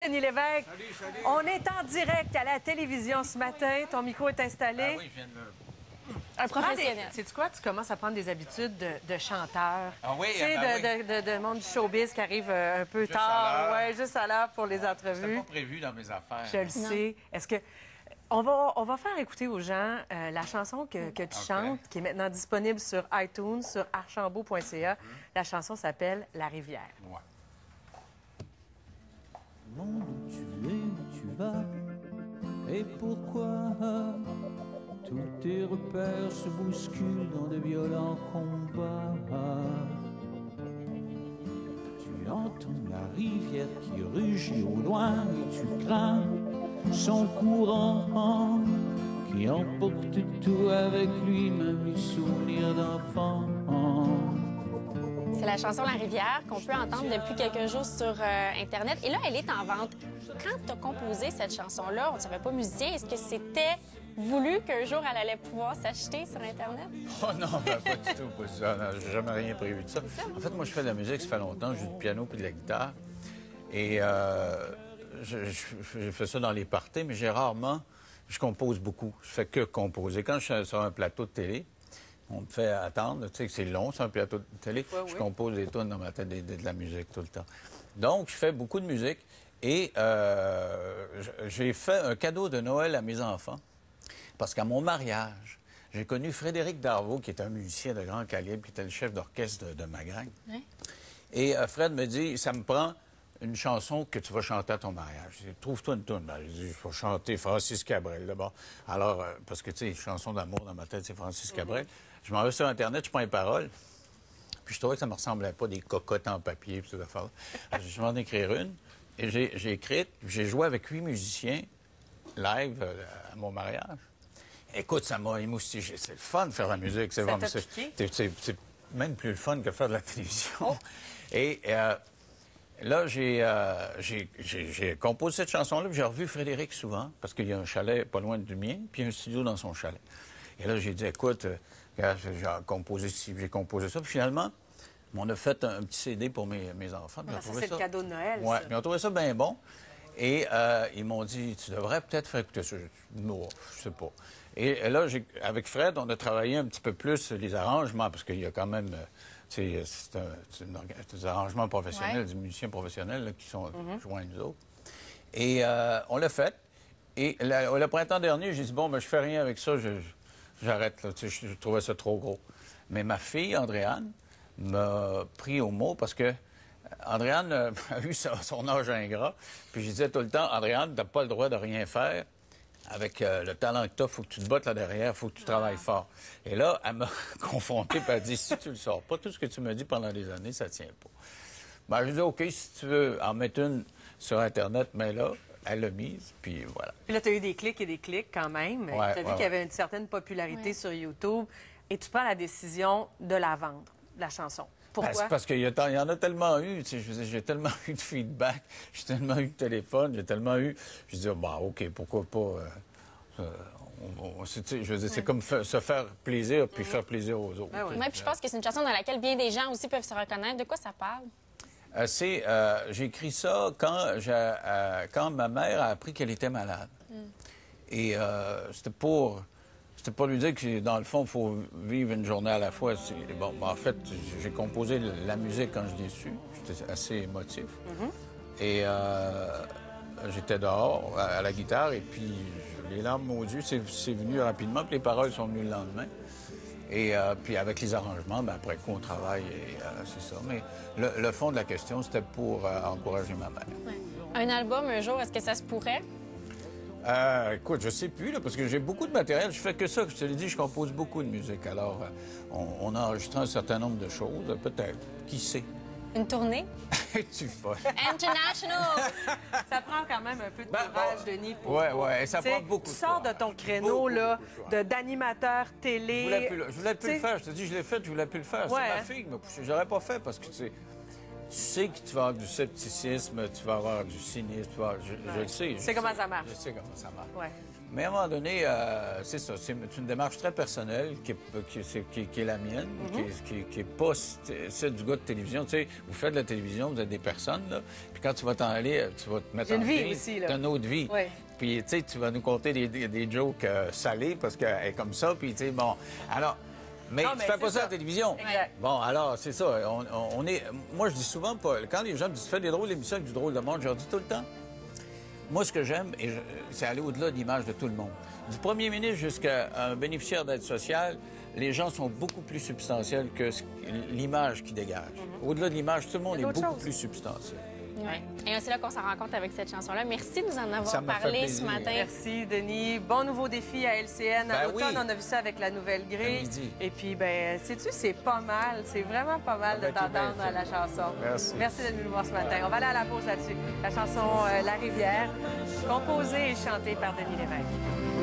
Denis Lévesque. Salut, salut. On est en direct à la télévision ce matin. Ton micro est installé. Ah oui, je viens de... Un professionnel. Sais-tu quoi? Tu commences à prendre des habitudes de chanteur. Ah oui, Tu sais, de monde du showbiz qui arrive un peu Juste tard. à l'heure. Ouais, juste à l'heure pour les C'était entrevues. pas prévu dans mes affaires. Je le sais. Est-ce que... On va faire écouter aux gens la chanson que tu chantes, qui est maintenant disponible sur iTunes, sur archambault.ca. La chanson s'appelle La Rivière. Ouais. Monde où tu es, où tu vas, et pourquoi tous tes repères se bousculent dans de violents combats. Tu entends la rivière qui rugit au loin et tu crains son courant qui emporte tout avec lui, même les souvenirs d'enfants. C'est la chanson La Rivière qu'on peut entendre depuis quelques jours sur Internet. Et là, elle est en vente. Quand tu as composé cette chanson-là, on ne savait pas musicien. Est-ce que c'était voulu qu'un jour, elle allait pouvoir s'acheter sur Internet? Oh non, ben, pas du tout, pas du tout. Non, j'ai jamais rien prévu de ça. En fait, moi, je fais de la musique, ça fait longtemps. Je joue du piano puis de la guitare. Et j'ai fait ça dans les parties, mais j'ai rarement... Je compose beaucoup. Je fais que composer. Quand je suis sur un plateau de télé, on me fait attendre. Tu sais que c'est long, sur un plateau de télé. Ouais, je oui. compose des tunes dans ma tête, de la musique tout le temps. Donc, je fais beaucoup de musique. Et j'ai fait un cadeau de Noël à mes enfants. Parce qu'à mon mariage, j'ai connu Frédéric Darvaux, qui est un musicien de grand calibre, qui était le chef d'orchestre de ma gang. Oui. Et Fred me dit, ça me prend une chanson que tu vas chanter à ton mariage. Je dis, trouve-toi une tune. Ben, je dis, il faut chanter Francis Cabrel, d'abord. Alors, parce que, tu sais, chanson d'amour dans ma tête, c'est Francis Cabrel. Je m'en vais sur Internet, je prends les paroles. Puis je trouvais que ça me ressemblait pas, des cocottes en papier, puis ces affaires-là. Alors, je vais en écrire une. Et j'ai écrit, j'ai joué avec 8 musiciens live à mon mariage. Écoute, ça m'a émoustillé. C'est le fun de faire de la musique. C'est Ça vraiment- t'a piqué? c'est même plus le fun que faire de la télévision. Et là, j'ai composé cette chanson-là, puis j'ai revu Frédéric souvent, parce qu'il y a un chalet pas loin du mien, puis il y a un studio dans son chalet. Et là, j'ai dit, écoute, regarde, j'ai composé ci, j'ai composé ça. Puis finalement, on a fait un petit CD pour mes enfants. puis ils ont Ah, ça, trouvé c'est le cadeau de Noël, Ouais, ça. puis ils ont trouvé ça bien bon. Et ils m'ont dit, tu devrais peut-être faire écouter ça. J'ai dit, non, je sais pas. Et là, avec Fred, on a travaillé un petit peu plus les arrangements, parce qu'il y a quand même, tu sais, c'est des arrangements professionnels, Ouais. des musiciens professionnels là, qui sont joints à nous autres. Et on l'a fait. Et le printemps dernier, j'ai dit, bon, ben, je fais rien avec ça, j'arrête, là, tu sais, je trouvais ça trop gros. Mais ma fille, Andréane, m'a pris au mot parce que Andréane a eu son âge ingrat. Puis je disais tout le temps, Andréane, t'as pas le droit de rien faire. Avec le talent que t'as, faut que tu te battes là derrière, faut que tu travailles fort. Et là, elle m'a confronté, puis elle a dit, si tu le sors pas, tout ce que tu me dis pendant des années, ça tient pas. Ben, je dis, OK, si tu veux en mettre une sur Internet, mais là, elle l'a mise, puis voilà. Puis là, tu as eu des clics et des clics quand même. Ouais, tu as vu ouais, qu'il y avait une certaine popularité sur YouTube et tu prends la décision de la vendre, la chanson. Ben, Pourquoi? c'est parce qu'il y en a tellement eu, tu sais, je veux dire, j'ai tellement eu de feedback, j'ai tellement eu de téléphone, j'ai tellement eu... Je dis, bah, OK, pourquoi pas... tu sais, je veux dire, c'est comme se faire plaisir puis faire plaisir aux autres. Ben oui. Oui, puis je pense que c'est une chanson dans laquelle bien des gens aussi peuvent se reconnaître. De quoi ça parle? J'ai écrit ça quand ma mère a appris qu'elle était malade. Et c'était pour lui dire que, dans le fond, il faut vivre une journée à la fois. Bon, en fait, j'ai composé la musique quand je l'ai su. J'étais assez émotif. Et j'étais dehors à la guitare, et puis les larmes m'ont yeux, c'est venu rapidement, puis les paroles sont venues le lendemain. Et puis avec les arrangements, ben, après coup, on travaille, et c'est ça. Mais le fond de la question, c'était pour encourager ma mère. Un album, un jour, est-ce que ça se pourrait? Écoute, je sais plus, là, parce que j'ai beaucoup de matériel. Je fais que ça. Je te l'ai dit, je compose beaucoup de musique. Alors, on a enregistré un certain nombre de choses. Peut-être. Qui sait? Une tournée? Tu folle. International! Ça prend quand même un peu de Ben, courage, Denis, pour... Ouais, ça Tu sais, prend beaucoup tu de sors de courage. ton créneau, Beaucoup, là, beaucoup. d'animateur télé. Je voulais plus le faire. Je te dis, je l'ai fait, je voulais plus le faire. Ouais, C'est hein? ma fille qui m'a poussé. Je l'aurais pas fait parce que, tu sais, tu sais que tu vas avoir du scepticisme, tu vas avoir du cynisme, je le sais. Tu sais comment ça marche. Je sais comment ça marche. Ouais. Mais à un moment donné, c'est ça, c'est une démarche très personnelle qui est la mienne, qui est pas celle du gars de télévision. Tu sais, vous faites de la télévision, vous êtes des personnes, là, puis quand tu vas t'en aller, tu vas te mettre J'ai en une vie vie, aussi, là. t'as une autre vie. Oui. Puis, tu sais, tu vas nous conter des jokes salés parce qu'elle est comme ça, puis, tu sais, bon, alors... Mais Non, tu mais fais c'est pas ça à ça. la télévision. Exact. Bon, alors, c'est ça. On est... Moi, je dis souvent, quand les gens me disent « Fais des drôles d'émissions avec du drôle de monde », je leur dis tout le temps, moi, ce que j'aime, c'est aller au-delà de l'image de tout le monde. Du premier ministre jusqu'à un bénéficiaire d'aide sociale, les gens sont beaucoup plus substantiels que l'image qu'ils dégagent. Au-delà de l'image, tout le monde est d'autres beaucoup choses. plus substantiel. Ouais. Et c'est là qu'on s'en rend compte avec cette chanson-là. Merci de nous en Ça avoir m'a fait parlé ce plaisir. matin. Merci, Denis. Bon nouveau défi à LCN. À Ben l'automne, oui. on a vu ça avec la nouvelle grille. À midi. Et puis, ben, sais-tu, c'est pas mal. C'est vraiment pas mal Ah de ben, t'es bien t'entendre à fait. la chanson. Merci. Merci d'être venu nous voir ce matin. On va aller à la pause là-dessus. La chanson La Rivière, composée et chantée par Denis Lévesque.